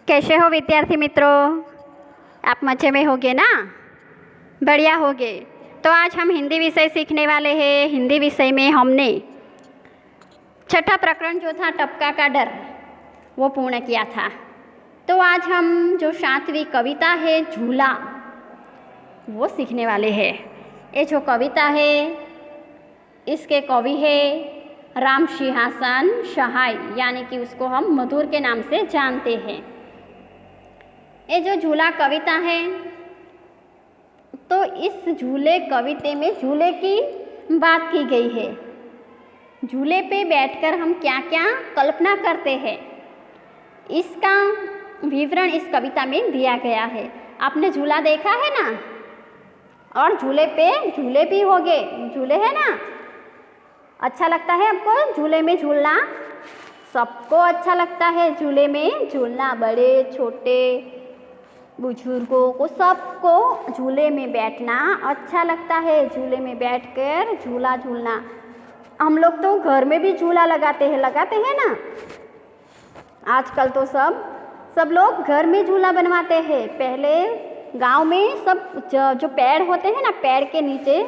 कैसे हो विद्यार्थी मित्रों? आप मज़े में होगे ना? बढ़िया होगे। तो आज हम हिंदी विषय सीखने वाले हैं। हिंदी विषय में हमने छठा प्रकरण जो था टपका का डर वो पूर्ण किया था। तो आज हम जो 7वीं कविता है झूला वो सीखने वाले हैं। ये जो कविता है इसके कवि है राम सिंहासन सहाय, यानी कि उसको हम मधुर के नाम से जानते हैं। ये जो झूला कविता है तो इस झूले कविते में झूले की बात की गई है। झूले पे बैठकर हम क्या क्या कल्पना करते हैं इसका विवरण इस कविता में दिया गया है। आपने झूला देखा है ना, और झूले पे झूले भी होंगे, झूले है ना। अच्छा लगता है आपको झूले में झूलना? सबको अच्छा लगता है झूले में झूलना, बड़े छोटे बुजुर्गों को सबको झूले में बैठना अच्छा लगता है। झूले में बैठकर झूला झूलना। हम लोग तो घर में भी झूला लगाते हैं ना। आजकल तो सब लोग घर में झूला बनवाते हैं। पहले गांव में सब जो पेड़ होते हैं ना, पेड़ के नीचे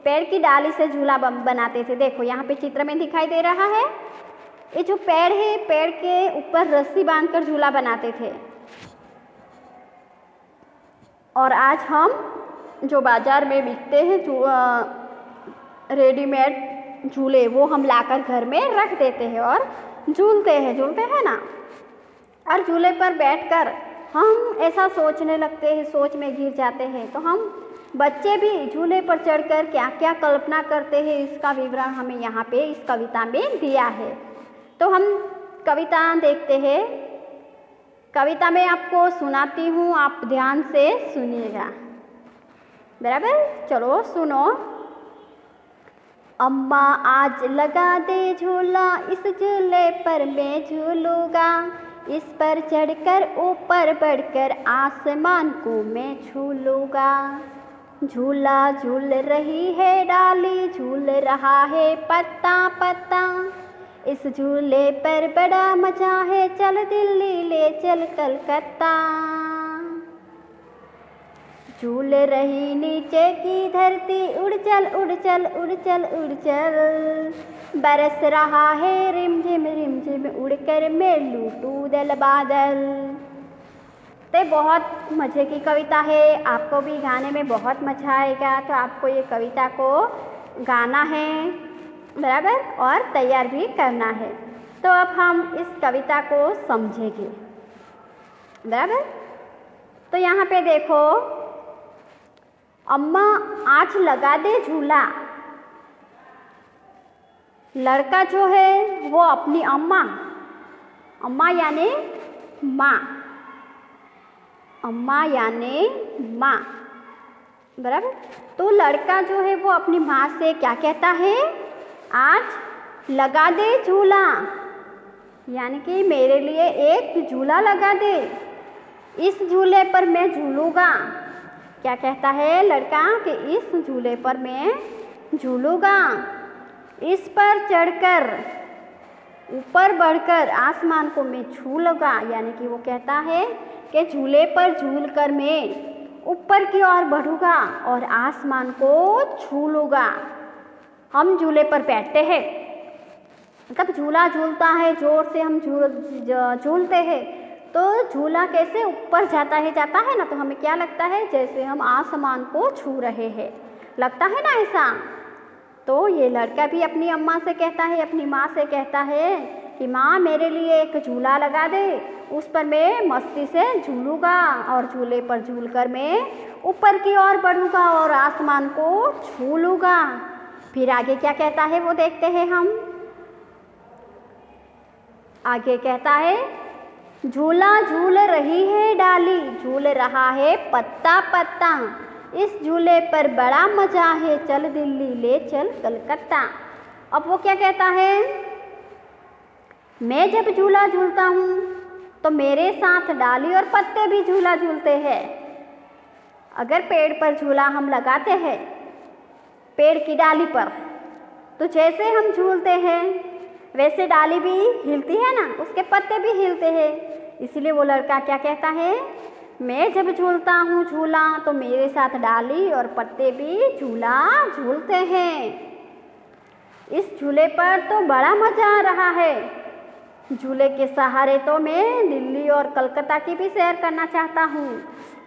पेड़ की डाली से झूला बनाते थे। देखो यहाँ पे चित्र में दिखाई दे रहा है। ये जो पेड़ है, पेड़ के ऊपर रस्सी बांधकर झूला बनाते थे। और आज हम जो बाज़ार में बिकते हैं रेडीमेड झूले, वो हम लाकर घर में रख देते हैं और झूलते हैं ना। और झूले पर बैठकर हम ऐसा सोचने लगते हैं, सोच में घिर जाते हैं। तो हम बच्चे भी झूले पर चढ़कर क्या क्या कल्पना करते हैं इसका विवरण हमें यहाँ पे इस कविता में दिया है। तो हम कविता देखते हैं। कविता में आपको सुनाती हूँ, आप ध्यान से सुनिएगा, बराबर? चलो सुनो। अम्मा आज लगा दे झूला, इस झूले पर मैं झूलूंगा, इस पर चढ़कर ऊपर बढ़कर आसमान को मैं छू लूँगा। झूला झूल रही है डाली, झूल रहा है पत्ता पत्ता, इस झूले पर बड़ा मजा है, चल दिल्ली ले चल कलकत्ता। झूल रही नीचे की धरती, उड़ चल उड़ चल उड़ चल उड़ चल, बरस रहा है रिमझिम उड़कर मैं लूटूं दल बादल। तो बहुत मज़े की कविता है, आपको भी गाने में बहुत मज़ा आएगा। तो आपको ये कविता को गाना है, बराबर, और तैयार भी करना है। तो अब हम इस कविता को समझेंगे, बराबर। तो यहाँ पे देखो, अम्मा आज लगा दे झूला। लड़का जो है वो अपनी अम्मा यानी माँ, अम्मा यानी माँ, बराबर। तो लड़का जो है वो अपनी माँ से क्या कहता है? आज लगा दे झूला, यानी कि मेरे लिए एक झूला लगा दे, इस झूले पर मैं झूलूंगा। क्या कहता है लड़का कि इस झूले पर मैं झूलूंगा, इस पर चढ़कर ऊपर बढ़कर आसमान को मैं छू लूँगा। यानी कि वो कहता है कि झूले पर झूलकर मैं ऊपर की ओर बढ़ूँगा और आसमान को छू लूँगा। हम झूले पर बैठते हैं, मतलब झूला झूलता है, जोर से हम झूलते हैं, तो झूला कैसे ऊपर जाता है ना, तो हमें क्या लगता है? जैसे हम आसमान को छू रहे हैं, लगता है ना ऐसा। तो ये लड़का भी अपनी अम्मा से कहता है, अपनी माँ से कहता है कि माँ मेरे लिए एक झूला लगा दे, उस पर मैं मस्ती से झूलूँगा और झूले पर झूलकर मैं ऊपर की ओर बढ़ूँगा और आसमान को छू लूँगा। फिर आगे क्या कहता है वो देखते हैं हम। आगे कहता है, झूला झूल रही है डाली, झूल रहा है पत्ता पत्ता, इस झूले पर बड़ा मजा है, चल दिल्ली ले चल कलकत्ता। अब वो क्या कहता है? मैं जब झूला झूलता हूँ तो मेरे साथ डाली और पत्ते भी झूला झूलते हैं। अगर पेड़ पर झूला हम लगाते हैं, पेड़ की डाली पर, तो जैसे हम झूलते हैं वैसे डाली भी हिलती है ना, उसके पत्ते भी हिलते हैं। इसलिए वो लड़का क्या कहता है, मैं जब झूलता हूँ झूला तो मेरे साथ डाली और पत्ते भी झूला झूलते हैं। इस झूले पर तो बड़ा मज़ा आ रहा है। झूले के सहारे तो मैं दिल्ली और कलकत्ता की भी सैर करना चाहता हूँ।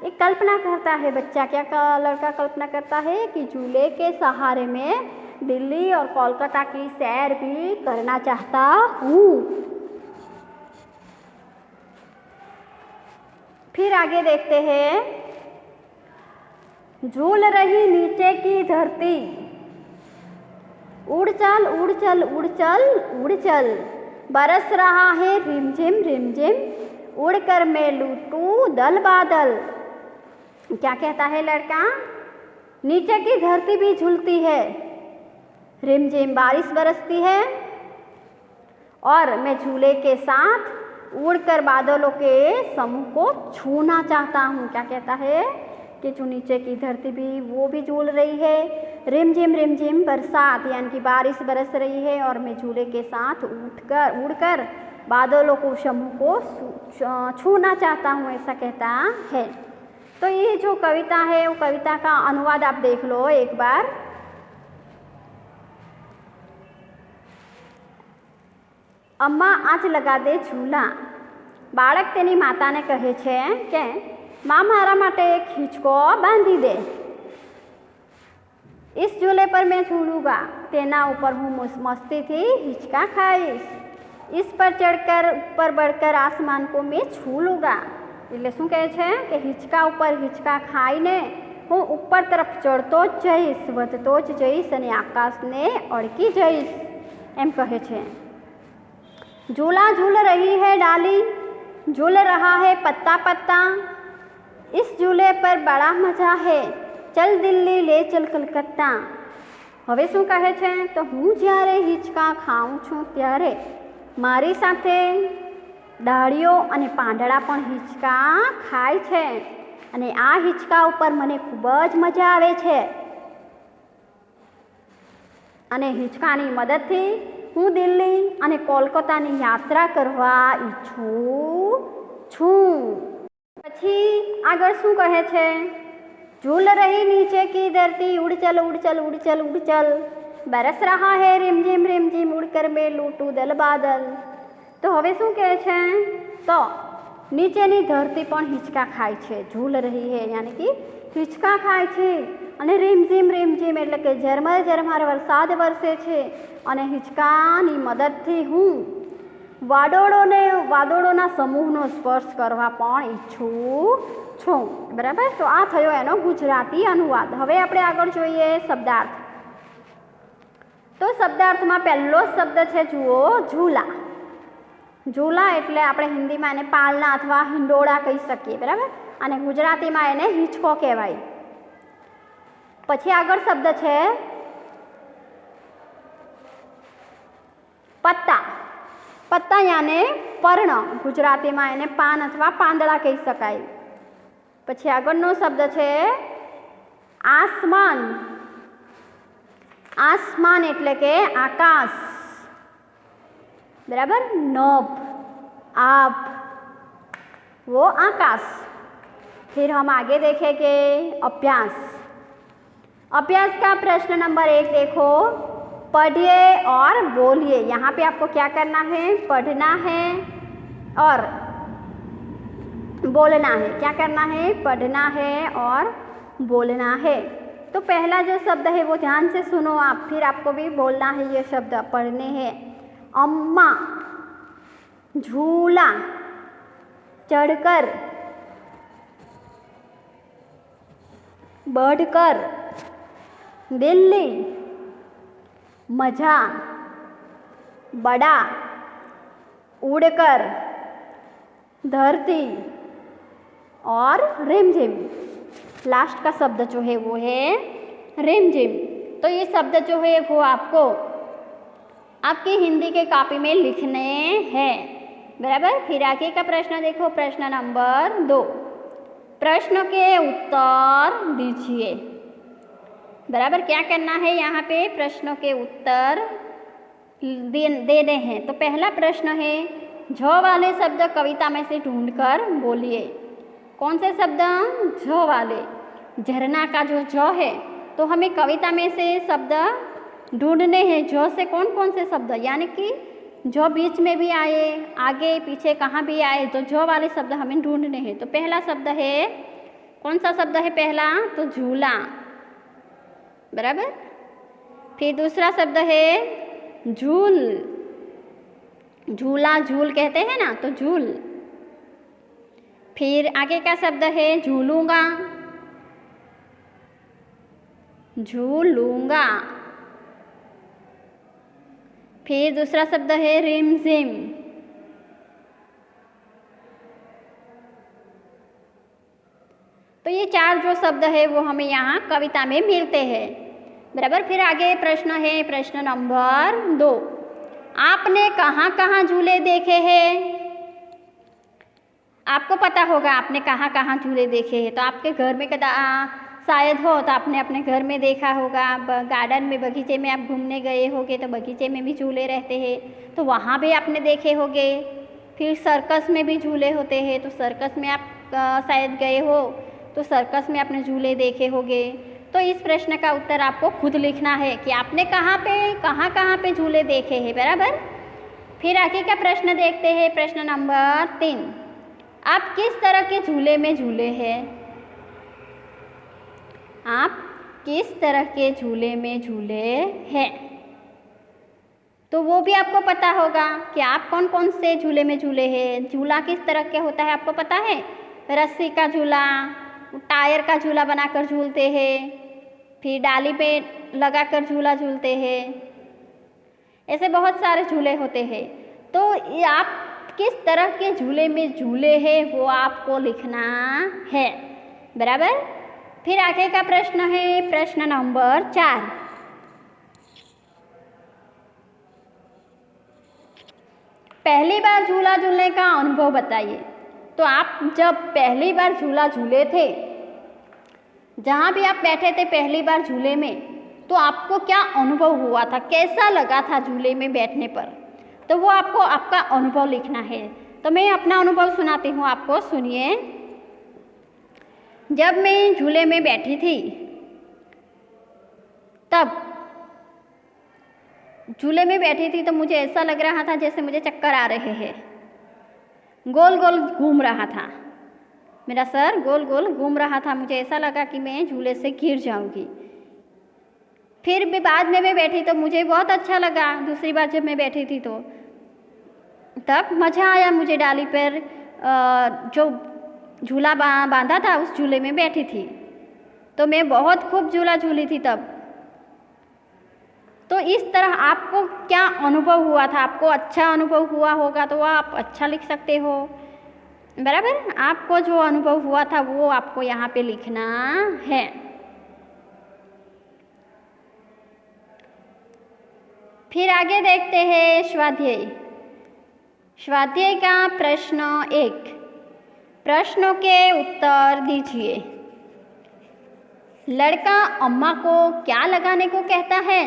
एक कल्पना करता है बच्चा, क्या लड़का कल्पना करता है कि झूले के सहारे में दिल्ली और कोलकाता की सैर भी करना चाहता हूँ। फिर आगे देखते हैं, झूल रही नीचे की धरती, उड़ चल उड़ चल उड़ चल उड़ चल, बरस रहा है रिमझिम रिमझिम, उड़कर मैं लूटूं दल बादल। क्या कहता है लड़का, नीचे की धरती भी झूलती है, रिमझिम बारिश बरसती है और मैं झूले के साथ उड़कर बादलों के समूह को छूना चाहता हूँ। क्या कहता है कि जो नीचे की धरती भी वो भी झूल रही है, रिमझिम रिमझिम बरसात यानी कि बारिश बरस रही है और मैं झूले के साथ उड़कर बादलों को समूह को छूना चाहता हूँ, ऐसा कहता है। तो ये जो कविता है वो कविता का अनुवाद आप देख लो एक बार। अम्मा आज लगा दे झूला, બાળક તેની માતાને કહે છે કે માં મારા માટે એક હિંચકો બાંધી દે। इस झूले पर मैं झूलूंगा, तेना ऊपर हूँ मस्ती थी हिचका खाईश, इस पर चढ़कर ऊपर बढ़कर आसमान को मैं छू लूँगा। એટલે શું કહે છે કે હિંચકા ઉપર હિંચકા ખાઈને હું ઉપર તરફ ચડતો જ જઈશ, વધતો જ જઈશ અને આકાશને અડકી જઈશ, એમ કહે છે। झूला झूल रही है डाली, झूल रहा है पत्ता पत्ता, इस झूले पर बड़ा मजा है, चल दिल्ली ले चल कलकत्ता। હવે શું કહે છે, તો હું જ્યારે હિંચકા ખાઉં છું ત્યારે મારી સાથે ડાળીઓ અને પાંદડા પણ હિંચકા ખાય છે અને આ હિંચકા ઉપર મને ખૂબ જ મજા આવે છે અને હિંચકાની મદદથી હું દિલ્હી અને કોલકાતાની યાત્રા કરવા ઈચ્છું છું। પછી આગળ શું કહે છે, झूल रही नीचे की धरती, उड़ चल उड़ चल उड़ चल उड़ चल, बरस रहा है रिमझिम रिमझिम, उड़कर मैं लूटूं दल बादल। तो હવે શું કહે છે, તો નીચેની ધરતી પણ હિંચકા ખાય છે, ઝૂલ રહી है यानी कि હિંચકા ખાય છે અને રીમઝીમ રીમઝીમ એટલે કે ઝરમર ઝરમર વરસાદ વરસે છે અને હિંચકાની મદદથી હું વાદળોના સમૂહનો સ્પર્શ કરવા પણ ઈચ્છું છું। બરાબર, તો આ થયો એનો ગુજરાતી અનુવાદ। હવે આપણે આગળ જોઈએ શબ્દાર્થ। તો શબ્દાર્થમાં પહેલો શબ્દ છે, જુઓ, ઝૂલા। ઝૂલા એટલે આપણે હિન્દીમાં એને પાલના અથવા હિંડોળા કહી શકીએ, બરાબર, અને ગુજરાતીમાં એને હિંચકો કહેવાય। પછી આગળ શબ્દ છે પત્તા। પત્તા યાને પર્ણ, ગુજરાતીમાં એને પાન અથવા પાંદડા કહી શકાય। પછી આગળનો શબ્દ છે આસમાન। આસમાન એટલે કે આકાશ, बराबर, नभ आप वो आकाश। फिर हम आगे देखेंगे अभ्यास। अभ्यास का प्रश्न नंबर 1 देखो, पढ़िए और बोलिए। यहाँ पे आपको क्या करना है, पढ़ना है और बोलना है। क्या करना है, पढ़ना है और बोलना है। तो पहला जो शब्द है वो ध्यान से सुनो आप, फिर आपको भी बोलना है ये शब्द, पढ़ने हैं। अम्मा, झूला, चढ़कर, बढ़कर, दिल्ली, मजा, बड़ा, उड़कर, धरती और रिमझिम। लास्ट का शब्द जो है वो है रिमझिम। तो ये शब्द जो है वो आपको आपकी हिंदी के कॉपी में लिखने हैं, बराबर। फिर आगे का प्रश्न देखो, प्रश्न नंबर 2, प्रश्न के उत्तर दीजिए। बराबर, क्या करना है यहाँ पे, प्रश्नों के उत्तर देने हैं। तो पहला प्रश्न है, झ वाले शब्द कविता में से ढूंढकर बोलिए। कौन से शब्द? झ वाले। झरना का जो झ है, तो हमें कविता में से शब्द ढूंढने हैं। झ से कौन कौन से शब्द, यानी कि जो बीच में भी आए, आगे पीछे कहाँ भी आए, तो झ वाले शब्द हमें ढूंढने हैं। तो पहला शब्द है, कौन सा शब्द है पहला? तो झूला, बराबर। फिर दूसरा शब्द है झूल, झूला झूल कहते हैं ना, तो झूल। फिर आगे का शब्द है झूलूंगा, झूलूंगा। फिर दूसरा शब्द है रिमझिम, तो ये चार जो शब्द है वो हमें यहाँ कविता में मिलते हैं, बराबर। फिर आगे प्रश्न है, प्रश्न नंबर 2। आपने कहाँ कहाँ झूले देखे हैं? आपको पता होगा आपने कहाँ कहाँ झूले देखे हैं। तो आपके घर में शायद हो तो आपने अपने घर में देखा होगा, गार्डन में, बगीचे में आप घूमने गए होगे तो बगीचे में भी झूले रहते हैं, तो वहाँ भी आपने देखे होंगे। फिर सर्कस में भी झूले होते हैं, तो सर्कस में आप शायद गए हो, तो सर्कस में आपने झूले देखे होंगे। तो इस प्रश्न का उत्तर आपको खुद लिखना है कि आपने कहाँ कहाँ पे झूले देखे हैं, बराबर। फिर आगे का प्रश्न देखते हैं, प्रश्न नंबर 3। आप किस तरह के झूले में झूले हैं? आप किस तरह के झूले में झूले हैं? तो वो भी आपको पता होगा कि आप कौन कौन से झूले में झूले हैं। झूला किस तरह के होता है आपको पता है? रस्सी का झूला, टायर का झूला बनाकर झूलते हैं, फिर डाली पे लगाकर झूला झूलते हैं, ऐसे बहुत सारे झूले होते हैं। तो ये आप किस तरह के झूले में झूले हैं वो आपको लिखना है, बराबर। फिर आगे का प्रश्न है, प्रश्न नंबर 4। पहली बार झूला झूलने का अनुभव बताइए। तो आप जब पहली बार झूला झूले थे, जहाँ भी आप बैठे थे पहली बार झूले में, तो आपको क्या अनुभव हुआ था, कैसा लगा था झूले में बैठने पर, तो वो आपको आपका अनुभव लिखना है। तो मैं अपना अनुभव सुनाती हूँ आपको, सुनिए। जब मैं झूले में बैठी थी, तब झूले में बैठी थी तो मुझे ऐसा लग रहा था जैसे मुझे चक्कर आ रहे हैं, गोल गोल घूम रहा था, मेरा सर गोल गोल घूम रहा था। मुझे ऐसा लगा कि मैं झूले से गिर जाऊंगी। फिर भी बाद में मैं बैठी तो मुझे बहुत अच्छा लगा। दूसरी बार जब मैं बैठी थी तो तब मज़ा आया मुझे। डाली पर जो झूला बांधा था उस झूले में बैठी थी, तो मैं बहुत खूब झूला झूली थी तब। तो इस तरह आपको क्या अनुभव हुआ था, आपको अच्छा अनुभव हुआ होगा तो आप अच्छा लिख सकते हो, बराबर। आपको जो अनुभव हुआ था वो आपको यहाँ पे लिखना है। फिर आगे देखते हैं स्वाध्याय। स्वाध्याय का प्रश्न 1, प्रश्नों के उत्तर दीजिए। लड़का अम्मा को क्या लगाने को कहता है?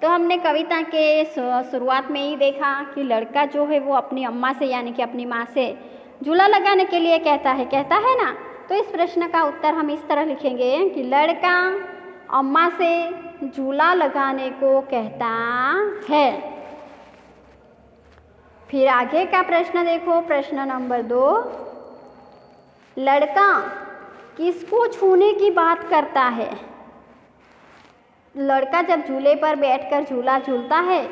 तो हमने कविता के शुरुआत में ही देखा कि लड़का जो है वो अपनी अम्मा से, यानी कि अपनी माँ से झूला लगाने के लिए कहता है ना। तो इस प्रश्न का उत्तर हम इस तरह लिखेंगे कि लड़का अम्मा से झूला लगाने को कहता है। फिर आगे का प्रश्न देखो, प्रश्न नंबर 2। लड़का किसको छूने की बात करता है? लड़का जब झूले पर बैठकर झूला झूलता है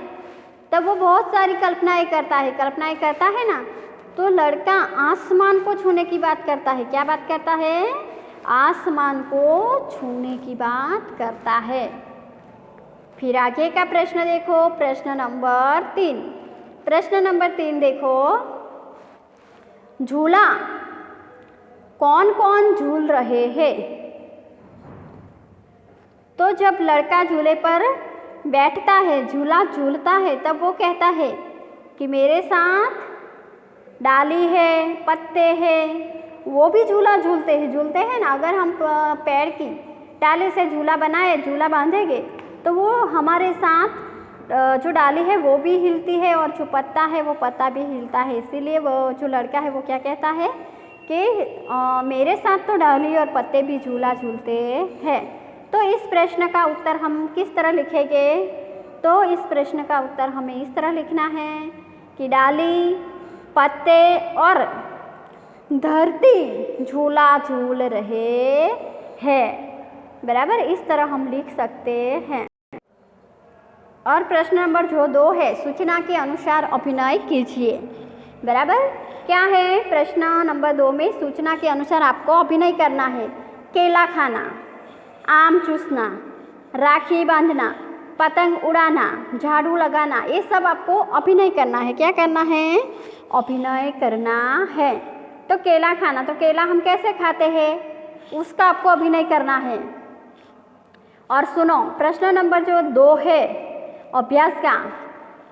तब वो बहुत सारी कल्पनाएं करता है ना। तो लड़का आसमान को छूने की बात करता है। क्या बात करता है? आसमान को छूने की बात करता है। फिर आगे का प्रश्न देखो, प्रश्न नंबर 3। प्रश्न नंबर 3 देखो, झूला कौन कौन झूल रहे हैं? तो जब लड़का झूले पर बैठता है, झूला झूलता है, तब वो कहता है कि मेरे साथ डाली है, पत्ते हैं, वो भी झूला झूलते हैं ना। अगर हम पेड़ की डाली से झूला बनाए, झूला बांधेंगे तो वो हमारे साथ जो डाली है वो भी हिलती है और जो पत्ता है वो पत्ता भी हिलता है। इसीलिए वो जो लड़का है वो क्या कहता है कि मेरे साथ तो डाली और पत्ते भी झूला झूलते हैं। तो इस प्रश्न का उत्तर हम किस तरह लिखेंगे? तो इस प्रश्न का उत्तर हमें इस तरह लिखना है कि डाली, पत्ते और धरती झूला झूल रहे हैं। बराबर, इस तरह हम लिख सकते हैं। और प्रश्न नंबर जो 2 है, सूचना के अनुसार अभिनय कीजिए। बराबर, क्या है प्रश्न नंबर 2 में? सूचना के अनुसार आपको अभिनय करना है। केला खाना, आम चूसना, राखी बांधना, पतंग उड़ाना, झाड़ू लगाना, ये सब आपको अभिनय करना है। क्या करना है? अभिनय करना है। तो केला खाना, तो केला हम कैसे खाते हैं उसका आपको अभिनय करना है। और सुनो, प्रश्न नंबर जो 2 है अभ्यास का,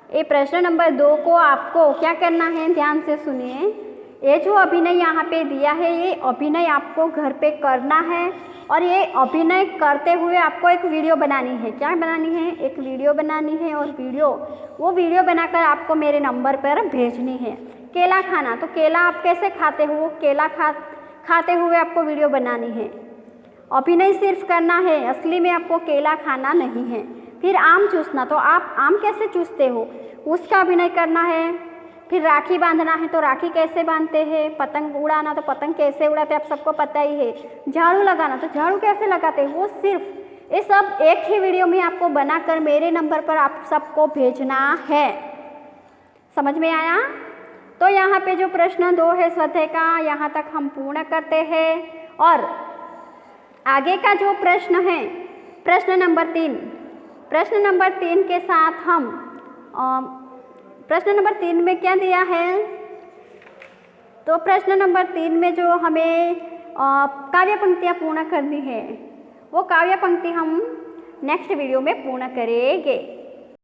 ये प्रश्न नंबर 2 को आपको क्या करना है? ध्यान से सुनिए। ये जो अभिनय यहाँ पे दिया है, ये अभिनय आपको घर पे करना है और ये अभिनय करते हुए आपको एक वीडियो बनानी है। क्या बनानी है? एक वीडियो बनानी है। और वो वीडियो बनाकर आपको मेरे नंबर पर भेजनी है। केला खाना, तो केला आप कैसे खाते हो? केला खाते हुए आपको वीडियो बनानी है। अभिनय सिर्फ करना है, असली में आपको केला खाना नहीं है। फिर आम चूसना, तो आप आम कैसे चूसते हो उसका अभिनय करना है। फिर राखी बांधना है, तो राखी कैसे बांधते हैं। पतंग उड़ाना, तो पतंग कैसे उड़ाते हैं आप सबको पता ही है। झाड़ू लगाना, तो झाड़ू कैसे लगाते हैं, वो सिर्फ ये सब एक ही वीडियो में आपको बनाकर मेरे नंबर पर आप सबको भेजना है। समझ में आया? तो यहाँ पे जो प्रश्न 2 है स्वाध्याय का, यहाँ तक हम पूर्ण करते हैं। और आगे का जो प्रश्न है, प्रश्न नंबर 3, प्रश्न नंबर 3 के साथ हम प्रश्न नंबर 3 में क्या दिया है? तो प्रश्न नंबर 3 में जो हमें काव्य पंक्तियाँ पूर्ण करनी है, वो काव्य पंक्ति हम नेक्स्ट वीडियो में पूर्ण करेंगे।